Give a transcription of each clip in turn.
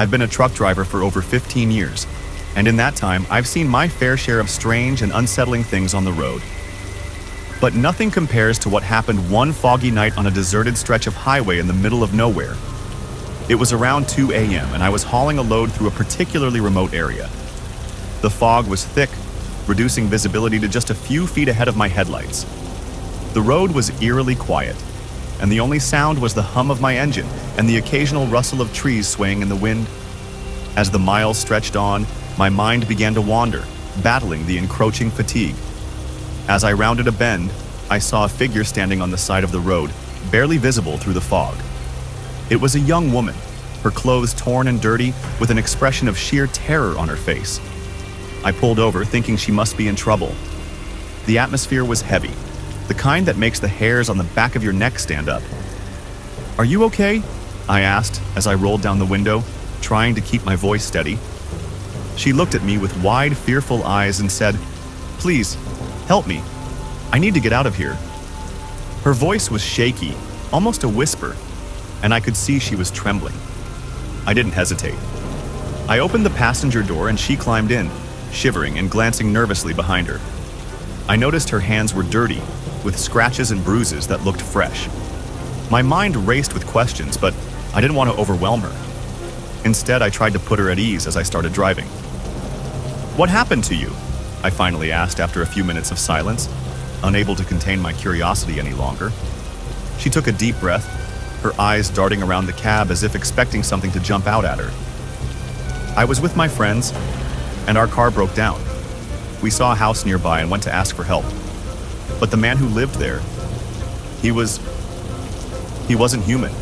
I've been a truck driver for over 15 years, and in that time, I've seen my fair share of strange and unsettling things on the road. But nothing compares to what happened one foggy night on a deserted stretch of highway in the middle of nowhere. It was around 2 a.m., and I was hauling a load through a particularly remote area. The fog was thick, reducing visibility to just a few feet ahead of my headlights. The road was eerily quiet, and the only sound was the hum of my engine and the occasional rustle of trees swaying in the wind. As the miles stretched on, my mind began to wander, battling the encroaching fatigue. As I rounded a bend, I saw a figure standing on the side of the road, barely visible through the fog. It was a young woman, her clothes torn and dirty, with an expression of sheer terror on her face. I pulled over, thinking she must be in trouble. The atmosphere was heavy, the kind that makes the hairs on the back of your neck stand up. "Are you okay?" I asked as I rolled down the window, trying to keep my voice steady. She looked at me with wide, fearful eyes and said, "Please, help me. I need to get out of here." Her voice was shaky, almost a whisper, and I could see she was trembling. I didn't hesitate. I opened the passenger door and she climbed in, shivering and glancing nervously behind her. I noticed her hands were dirty, with scratches and bruises that looked fresh. My mind raced with questions, but I didn't want to overwhelm her. Instead, I tried to put her at ease as I started driving. "What happened to you?" I finally asked after a few minutes of silence, unable to contain my curiosity any longer. She took a deep breath, her eyes darting around the cab as if expecting something to jump out at her. "I was with my friends, and our car broke down. We saw a house nearby and went to ask for help. But the man who lived there, he wasn't human.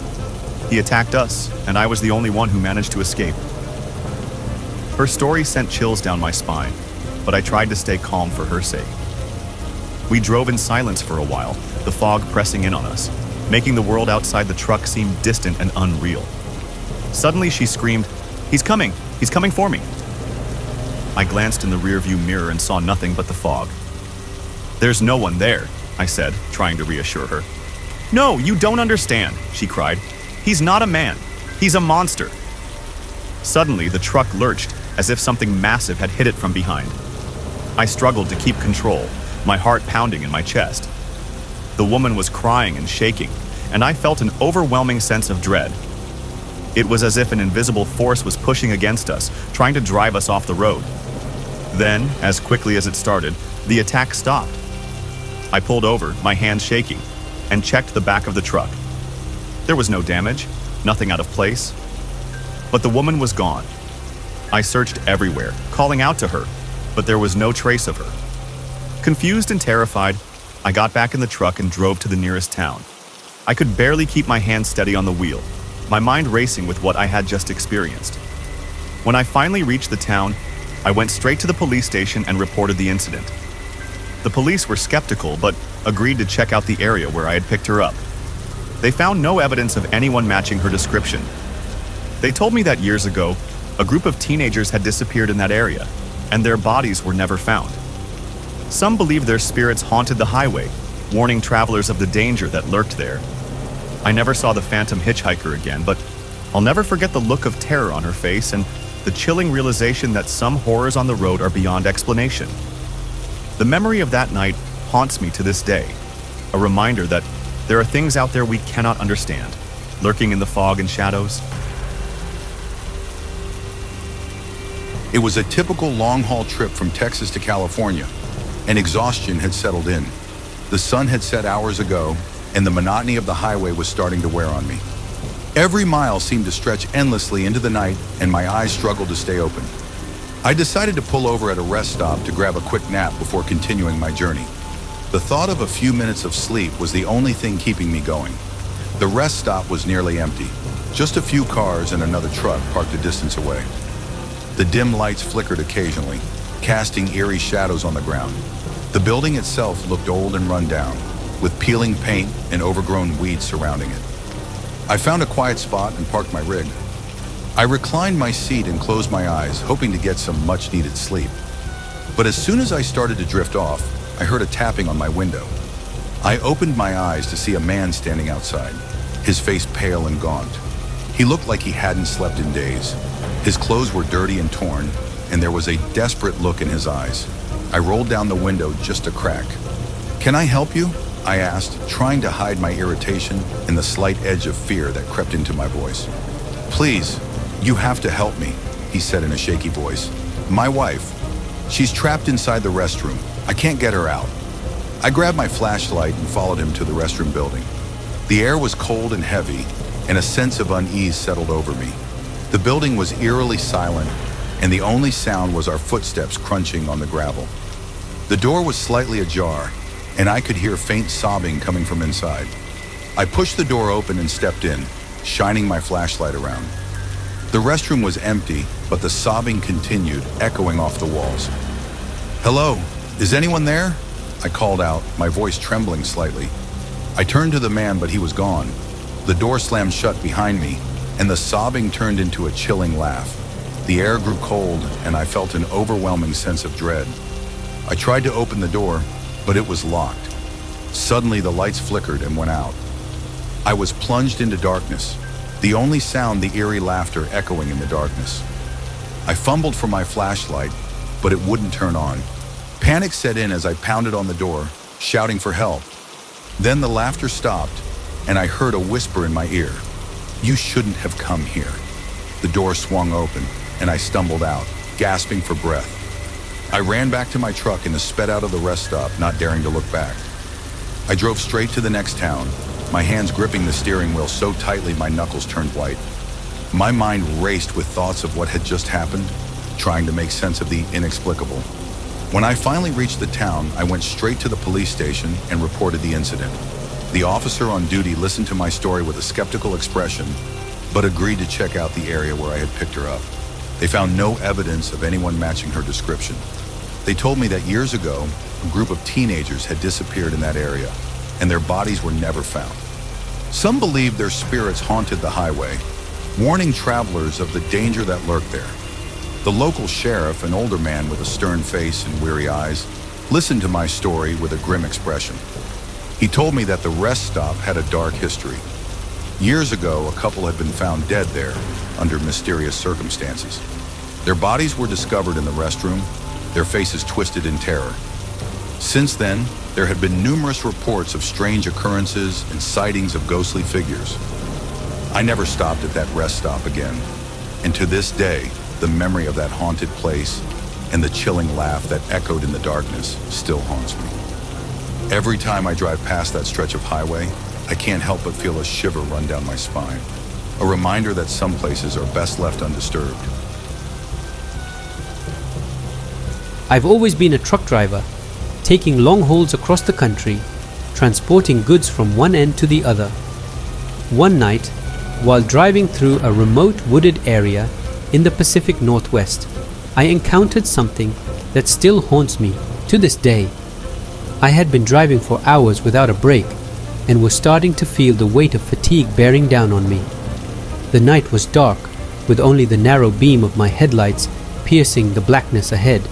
He attacked us, and I was the only one who managed to escape." Her story sent chills down my spine, but I tried to stay calm for her sake. We drove in silence for a while, the fog pressing in on us, making the world outside the truck seem distant and unreal. Suddenly she screamed, He's coming for me." I glanced in the rearview mirror and saw nothing but the fog. "There's no one there," I said, trying to reassure her. "No, you don't understand," she cried. "He's not a man. He's a monster." Suddenly, the truck lurched, as if something massive had hit it from behind. I struggled to keep control, my heart pounding in my chest. The woman was crying and shaking, and I felt an overwhelming sense of dread. It was as if an invisible force was pushing against us, trying to drive us off the road. Then, as quickly as it started, the attack stopped. I pulled over, my hands shaking, and checked the back of the truck. There was no damage, nothing out of place. But the woman was gone. I searched everywhere, calling out to her, but there was no trace of her. Confused and terrified, I got back in the truck and drove to the nearest town. I could barely keep my hands steady on the wheel, my mind racing with what I had just experienced. When I finally reached the town, I went straight to the police station and reported the incident. The police were skeptical, but agreed to check out the area where I had picked her up. They found no evidence of anyone matching her description. They told me that years ago, a group of teenagers had disappeared in that area, and their bodies were never found. Some believe their spirits haunted the highway, warning travelers of the danger that lurked there. I never saw the phantom hitchhiker again, but I'll never forget the look of terror on her face and the chilling realization that some horrors on the road are beyond explanation. The memory of that night haunts me to this day, a reminder that there are things out there we cannot understand, lurking in the fog and shadows. It was a typical long-haul trip from Texas to California, and exhaustion had settled in. The sun had set hours ago, and the monotony of the highway was starting to wear on me. Every mile seemed to stretch endlessly into the night, and my eyes struggled to stay open. I decided to pull over at a rest stop to grab a quick nap before continuing my journey. The thought of a few minutes of sleep was the only thing keeping me going. The rest stop was nearly empty, just a few cars and another truck parked a distance away. The dim lights flickered occasionally, casting eerie shadows on the ground. The building itself looked old and run down, with peeling paint and overgrown weeds surrounding it. I found a quiet spot and parked my rig. I reclined my seat and closed my eyes, hoping to get some much-needed sleep. But as soon as I started to drift off, I heard a tapping on my window. I opened my eyes to see a man standing outside, his face pale and gaunt. He looked like he hadn't slept in days. His clothes were dirty and torn, and there was a desperate look in his eyes. I rolled down the window just a crack. "Can I help you?" I asked, trying to hide my irritation and the slight edge of fear that crept into my voice. "Please, you have to help me," he said in a shaky voice. "My wife, she's trapped inside the restroom. I can't get her out." I grabbed my flashlight and followed him to the restroom building. The air was cold and heavy, and a sense of unease settled over me. The building was eerily silent, and the only sound was our footsteps crunching on the gravel. The door was slightly ajar, and I could hear faint sobbing coming from inside. I pushed the door open and stepped in, shining my flashlight around. The restroom was empty, but the sobbing continued, echoing off the walls. "Hello, is anyone there?" I called out, my voice trembling slightly. I turned to the man, but he was gone. The door slammed shut behind me, and the sobbing turned into a chilling laugh. The air grew cold, and I felt an overwhelming sense of dread. I tried to open the door, but it was locked. Suddenly, the lights flickered and went out. I was plunged into darkness, the only sound the eerie laughter echoing in the darkness. I fumbled for my flashlight, but it wouldn't turn on. Panic set in as I pounded on the door, shouting for help. Then the laughter stopped, and I heard a whisper in my ear. "You shouldn't have come here." The door swung open, and I stumbled out, gasping for breath. I ran back to my truck and sped out of the rest stop, not daring to look back. I drove straight to the next town, my hands gripping the steering wheel so tightly my knuckles turned white. My mind raced with thoughts of what had just happened, trying to make sense of the inexplicable. When I finally reached the town, I went straight to the police station and reported the incident. The officer on duty listened to my story with a skeptical expression, but agreed to check out the area where I had picked her up. They found no evidence of anyone matching her description. They told me that years ago, a group of teenagers had disappeared in that area, and their bodies were never found. Some believed their spirits haunted the highway, warning travelers of the danger that lurked there. The local sheriff, an older man with a stern face and weary eyes, listened to my story with a grim expression. He told me that the rest stop had a dark history. Years ago, a couple had been found dead there under mysterious circumstances. Their bodies were discovered in the restroom, their faces twisted in terror. Since then, there had been numerous reports of strange occurrences and sightings of ghostly figures. I never stopped at that rest stop again, and to this day, the memory of that haunted place and the chilling laugh that echoed in the darkness still haunts me. Every time I drive past that stretch of highway, I can't help but feel a shiver run down my spine, a reminder that some places are best left undisturbed. I've always been a truck driver, taking long hauls across the country, transporting goods from one end to the other. One night, while driving through a remote wooded area in the Pacific Northwest, I encountered something that still haunts me to this day. I had been driving for hours without a break and was starting to feel the weight of fatigue bearing down on me. The night was dark, with only the narrow beam of my headlights piercing the blackness ahead.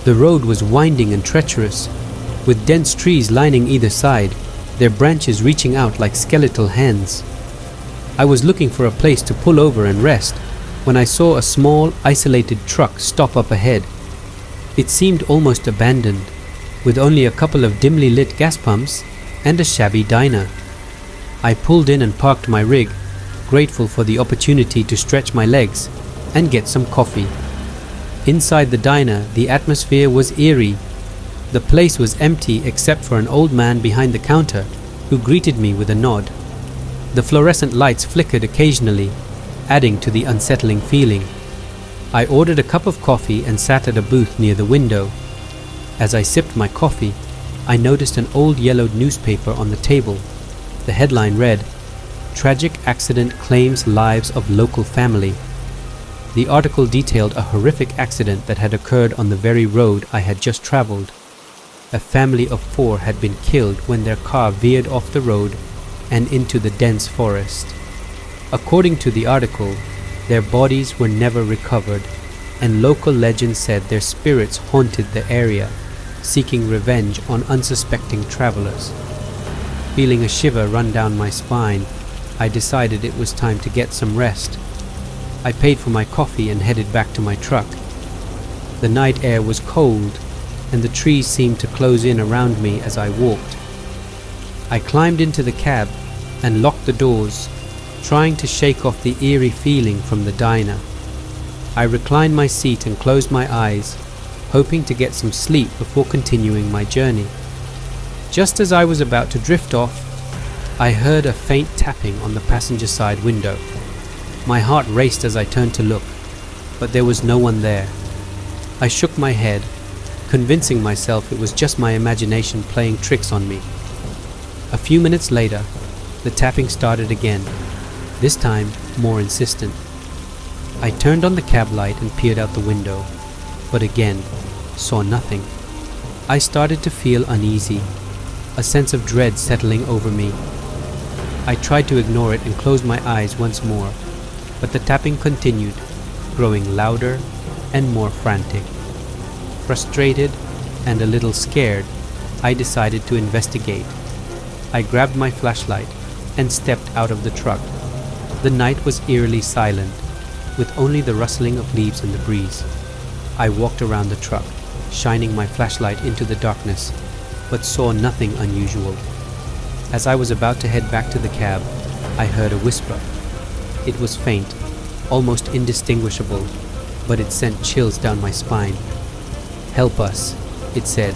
The road was winding and treacherous, with dense trees lining either side, their branches reaching out like skeletal hands. I was looking for a place to pull over and rest when I saw a small, isolated truck stop up ahead. It seemed almost abandoned, with only a couple of dimly lit gas pumps and a shabby diner. I pulled in and parked my rig, grateful for the opportunity to stretch my legs and get some coffee. Inside the diner, the atmosphere was eerie. The place was empty except for an old man behind the counter who greeted me with a nod. The fluorescent lights flickered occasionally, adding to the unsettling feeling. I ordered a cup of coffee and sat at a booth near the window. As I sipped my coffee, I noticed an old yellowed newspaper on the table. The headline read, "Tragic accident claims lives of local family." The article detailed a horrific accident that had occurred on the very road I had just traveled. A family of 4 had been killed when their car veered off the road and into the dense forest. According to the article, their bodies were never recovered, and local legend said their spirits haunted the area, seeking revenge on unsuspecting travelers. Feeling a shiver run down my spine, I decided it was time to get some rest. I paid for my coffee and headed back to my truck. The night air was cold, and the trees seemed to close in around me as I walked. I climbed into the cab and locked the doors, trying to shake off the eerie feeling from the diner. I reclined my seat and closed my eyes, hoping to get some sleep before continuing my journey. Just as I was about to drift off, I heard a faint tapping on the passenger side window. My heart raced as I turned to look, but there was no one there. I shook my head, convincing myself it was just my imagination playing tricks on me. A few minutes later, the tapping started again, this time more insistent. I turned on the cab light and peered out the window, but again saw nothing. I started to feel uneasy, a sense of dread settling over me. I tried to ignore it and closed my eyes once more, but the tapping continued, growing louder and more frantic. Frustrated and a little scared, I decided to investigate. I grabbed my flashlight and stepped out of the truck. The night was eerily silent, with only the rustling of leaves in the breeze. I walked around the truck, shining my flashlight into the darkness, but saw nothing unusual. As I was about to head back to the cab, I heard a whisper. It was faint, almost indistinguishable, but it sent chills down my spine. "Help us," it said.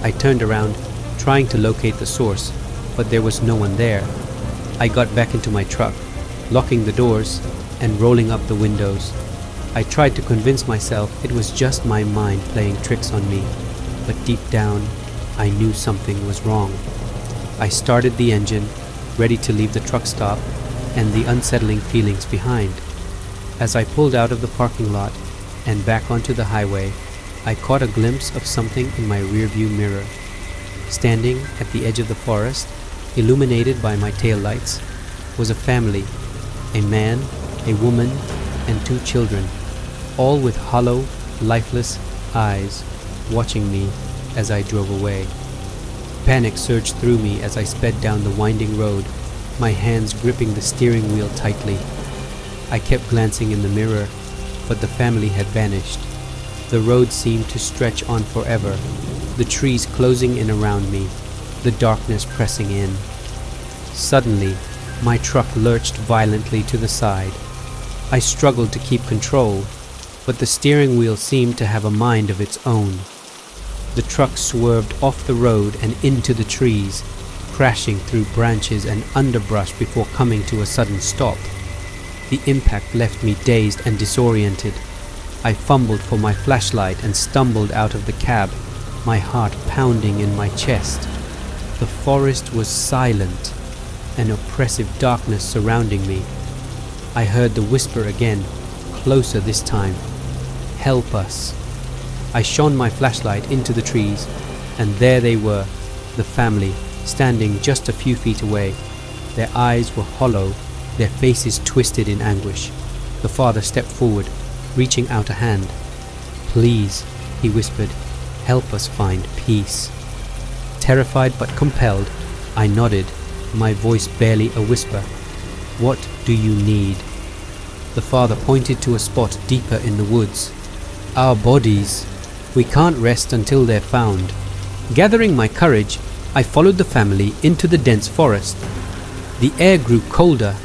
I turned around, trying to locate the source, but there was no one there. I got back into my truck, locking the doors and rolling up the windows. I tried to convince myself it was just my mind playing tricks on me, but deep down, I knew something was wrong. I started the engine, ready to leave the truck stop and the unsettling feelings behind. As I pulled out of the parking lot and back onto the highway, I caught a glimpse of something in my rearview mirror. Standing at the edge of the forest, illuminated by my taillights, was a family, a man, a woman, and 2 children, all with hollow, lifeless eyes, watching me as I drove away. Panic surged through me as I sped down the winding road, my hands gripping the steering wheel tightly. I kept glancing in the mirror, but the family had vanished. The road seemed to stretch on forever, the trees closing in around me, the darkness pressing in. Suddenly, my truck lurched violently to the side. I struggled to keep control, but the steering wheel seemed to have a mind of its own. The truck swerved off the road and into the trees, crashing through branches and underbrush before coming to a sudden stop. The impact left me dazed and disoriented. I fumbled for my flashlight and stumbled out of the cab, my heart pounding in my chest. The forest was silent, an oppressive darkness surrounding me. I heard the whisper again, closer this time. "Help us." I shone my flashlight into the trees, and there they were, the family, standing just a few feet away. Their eyes were hollow, their faces twisted in anguish. The father stepped forward, reaching out a hand. "Please," he whispered, "help us find peace." Terrified but compelled, I nodded, my voice barely a whisper. "What do you need?" The father pointed to a spot deeper in the woods. "Our bodies. We can't rest until they're found." Gathering my courage, I followed the family into the dense forest. The air grew colder,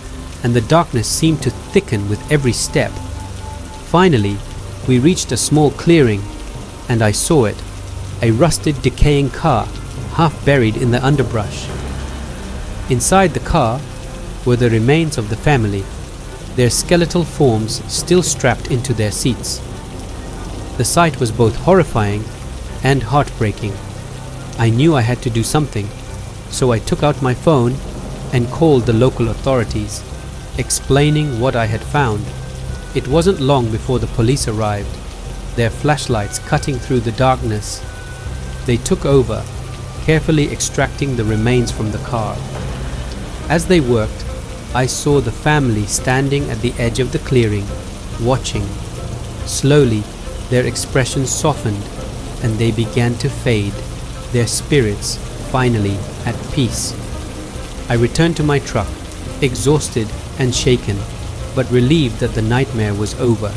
and the darkness seemed to thicken with every step. Finally, we reached a small clearing, and I saw it, a rusted, decaying car, half buried in the underbrush. Inside the car were the remains of the family, their skeletal forms still strapped into their seats. The sight was both horrifying and heartbreaking. I knew I had to do something, so I took out my phone and called the local authorities, explaining what I had found. It wasn't long before the police arrived, their flashlights cutting through the darkness. They took over, carefully extracting the remains from the car. As they worked, I saw the family standing at the edge of the clearing, watching. Slowly, their expressions softened, and they began to fade, their spirits finally at peace. I returned to my truck, exhausted and shaken, but relieved that the nightmare was over.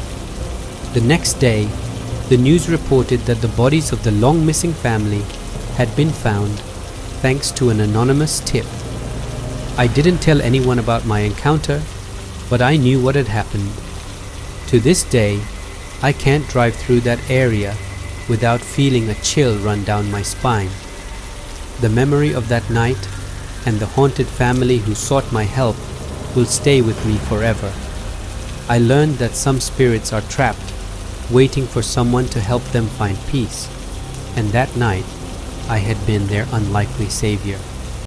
The next day, the news reported that the bodies of the long-missing family had been found thanks to an anonymous tip. I didn't tell anyone about my encounter, but I knew what had happened. To this day, I can't drive through that area without feeling a chill run down my spine. The memory of that night and the haunted family who sought my help will stay with me forever. I learned that some spirits are trapped, waiting for someone to help them find peace, and that night I had been their unlikely savior.